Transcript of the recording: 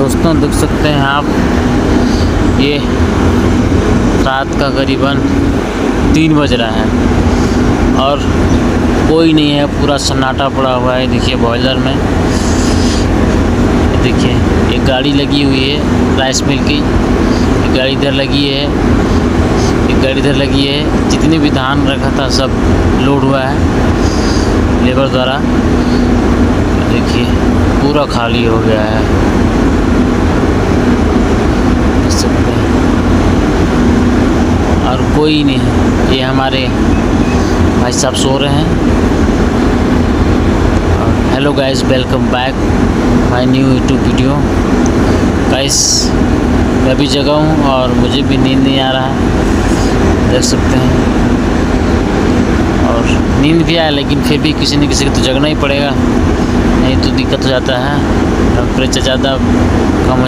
दोस्तों देख सकते हैं आप, ये रात का करीबन 3 बज रहा है और कोई नहीं है, पूरा सन्नाटा पड़ा हुआ है। देखिए बॉयलर में देखिए एक गाड़ी लगी हुई है राइस मिल की, एक गाड़ी इधर लगी है, एक गाड़ी इधर लगी है। जितने भी धान रखा था सब लोड हुआ है लेबर द्वारा। देखिए पूरा खाली हो गया है, देख सकते हैं, और कोई नहीं है। ये हमारे भाई साहब सो रहे हैं। Hello guys, welcome back my new YouTube video. Guys मैं भी जगा हूँ और मुझे भी नींद नहीं आ रहा है, देख सकते हैं। और नींद भी आया लेकिन फिर भी किसी न किसी को तो जगना ही पड़ेगा, नहीं तो दिक्कत हो जाता है। टेम्परेचर ज़्यादा कम